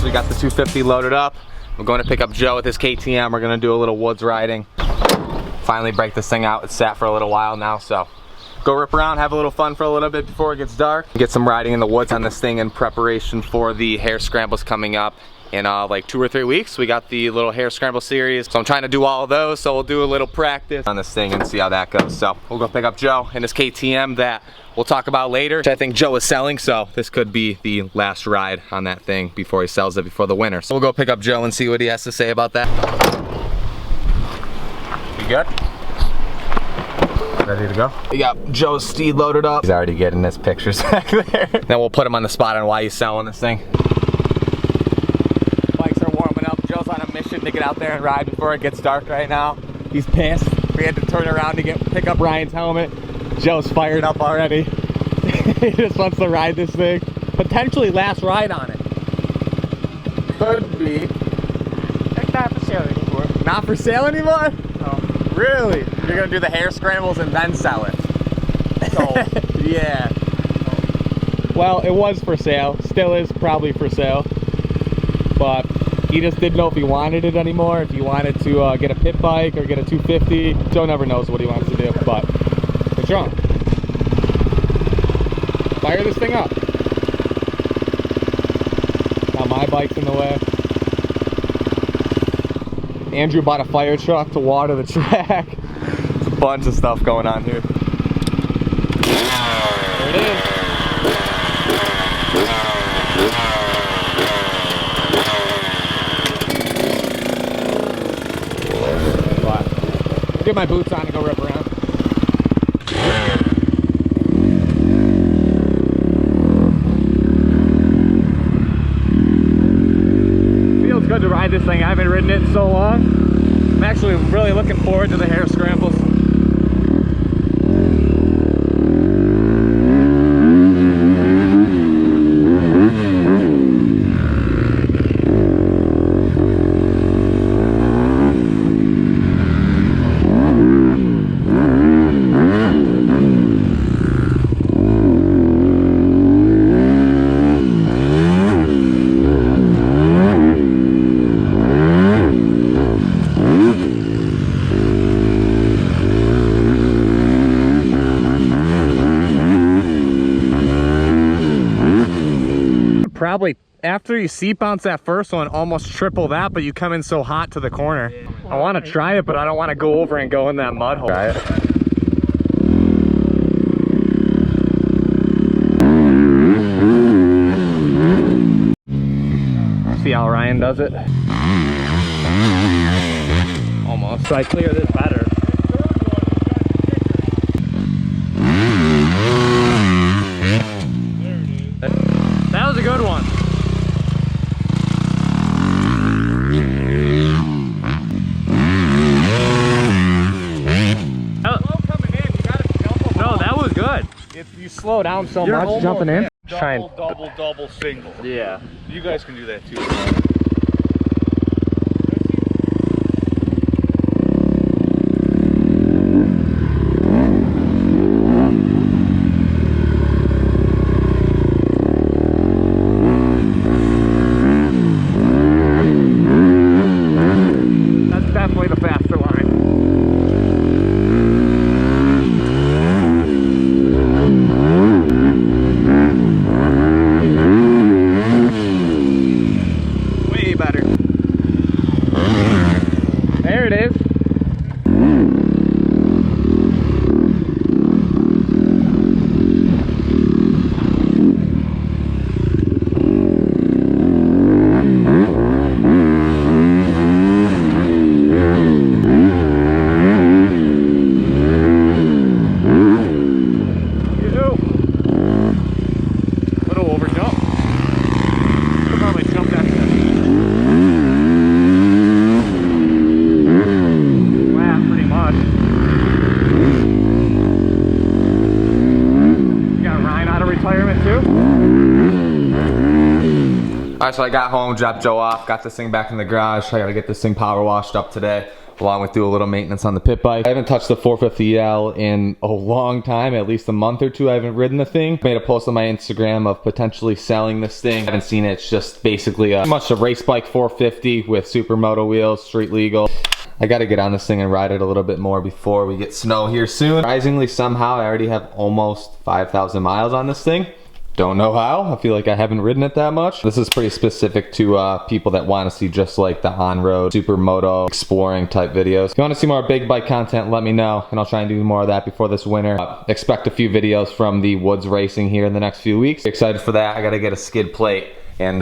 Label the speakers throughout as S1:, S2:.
S1: We got the 250 loaded up. We're going to pick up Joe with his KTM. We're going to do a little woods riding. Finally break this thing out. It's sat for a little while now, so go rip around, have a little fun for a little bit before it gets dark. Get some riding in the woods on this thing in preparation for the hare scrambles coming up in like 2 or 3 weeks. We got the little hare scramble series, so I'm trying to do all of those, so we'll do a little practice on this thing and see how that goes. So we'll go pick up Joe and his KTM that we'll talk about later, which I think Joe is selling, so this could be the last ride on that thing before he sells it before the winter. So we'll go pick up Joe and see what he has to say about that. You good? Ready to go? We got Joe's steed loaded up. He's already getting his pictures back there. Then we'll put him on the spot on why he's selling this thing. Bikes are warming up. Joe's on a mission to get out there and ride before it gets dark right now. He's pissed. We had to turn around to pick up Ryan's helmet. Joe's fired up already. He just wants to ride this thing. Potentially last ride on it. Could be.
S2: It's not for sale anymore.
S1: Not for sale anymore?
S2: No.
S1: Really? You're gonna do the hare scrambles and then sell it?
S2: No.
S1: Yeah. Well, it was for sale. Still is probably for sale. But he just didn't know if he wanted it anymore. If he wanted to get a pit bike or get a 250. Joe never knows what he wants to do, but what's wrong? Fire this thing up. Now my bike's in the way. Andrew bought a fire truck to water the track. There's a bunch of stuff going on here. There it is. Get my boots on and go rip around. Feels good to ride this thing. I haven't ridden it in so long. I'm actually really looking forward to the hare scrambles. Probably after you seat bounce that first one, almost triple that, but you come in so hot to the corner. Yeah. I want to try it, but I don't want to go over and go in that mud hole. Try it. See how Ryan does it? Almost. So I clear this better. That was a good one. No, that was good. If you slow down so much jumping in.
S2: Double, single.
S1: Yeah.
S2: You guys can do that too. out of retirement too?
S1: Alright, so I got home, dropped Joe off, got this thing back in the garage. I gotta get this thing power washed up today, along with do a little maintenance on the pit bike. I haven't touched the 450L in a long time, at least a month or two I haven't ridden the thing. Made a post on my Instagram of potentially selling this thing. I haven't seen it, it's just basically pretty much a race bike 450 with supermoto wheels, street legal. I gotta get on this thing and ride it a little bit more before we get snow here soon. Surprisingly, somehow I already have almost 5,000 miles on this thing. Don't know how. I feel like I haven't ridden it that much. This is pretty specific to people that want to see just like the on-road, supermoto, exploring type videos. If you want to see more big bike content, let me know, and I'll try and do more of that before this winter. Expect a few videos from the woods racing here in the next few weeks. Excited for that. I gotta get a skid plate and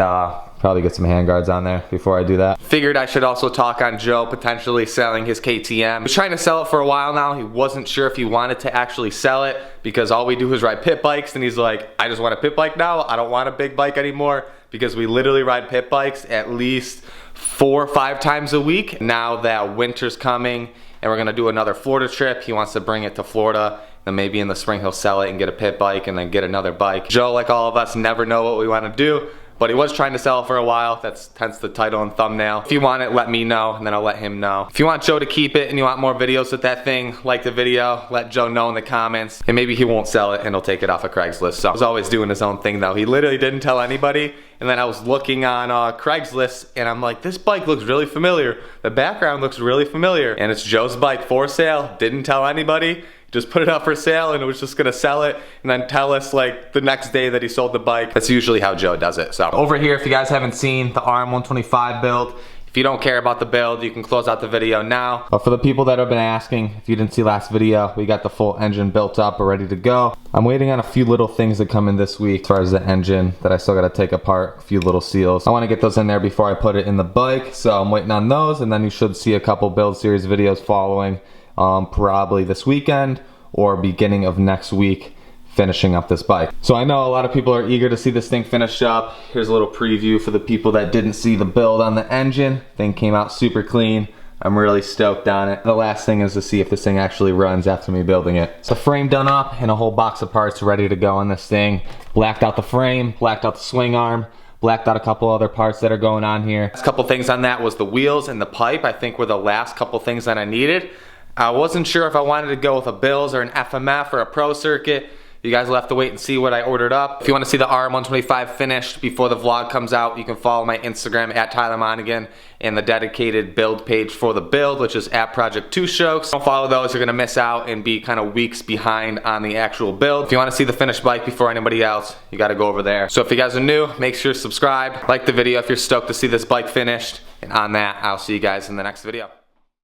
S1: probably get some handguards on there before I do that. Figured I should also talk on Joe potentially selling his KTM. He was trying to sell it for a while now. He wasn't sure if he wanted to actually sell it because all we do is ride pit bikes, and he's like, I just want a pit bike now. I don't want a big bike anymore, because we literally ride pit bikes at least 4 or 5 times a week. Now that winter's coming and we're gonna do another Florida trip, he wants to bring it to Florida. Then maybe in the spring he'll sell it and get a pit bike and then get another bike. Joe, like all of us, never know what we want to do. But he was trying to sell it for a while. That's hence the title and thumbnail. If you want it, let me know, and then I'll let him know. If you want Joe to keep it and you want more videos with that thing, like the video, let Joe know in the comments. And maybe he won't sell it and he'll take it off of Craigslist. So he's always doing his own thing though. He literally didn't tell anybody. And then I was looking on Craigslist and I'm like, this bike looks really familiar. The background looks really familiar. And it's Joe's bike for sale. Didn't tell anybody. Just put it up for sale and it was just gonna sell it and then tell us like the next day that he sold the bike. That's usually how Joe does it. So over here, if you guys haven't seen the RM125 build, if you don't care about the build, you can close out the video now. But for the people that have been asking, if you didn't see last video, we got the full engine built up or ready to go. I'm waiting on a few little things that come in this week as far as the engine that I still gotta take apart, a few little seals. I wanna get those in there before I put it in the bike, so I'm waiting on those, and then you should see a couple build series videos following. Probably this weekend or beginning of next week, finishing up this bike. So I know a lot of people are eager to see this thing finished up. Here's a little preview for the people that didn't see the build on the engine. Thing came out super clean. I'm really stoked on it. The last thing is to see if this thing actually runs after me building it. So frame done up and a whole box of parts ready to go on this thing. Blacked out the frame, blacked out the swing arm, blacked out a couple other parts that are going on here. Last couple things on that was the wheels and the pipe. I think were the last couple things that I needed. I wasn't sure if I wanted to go with a Bills or an FMF or a Pro Circuit. You guys will have to wait and see what I ordered up. If you want to see the RM125 finished before the vlog comes out, you can follow my Instagram at Tyler Monagan and the dedicated build page for the build, which is at Project 2 Strokes. Don't follow those, you're gonna miss out and be kind of weeks behind on the actual build. If you want to see the finished bike before anybody else, you gotta go over there. So if you guys are new, make sure to subscribe, like the video if you're stoked to see this bike finished. And on that, I'll see you guys in the next video.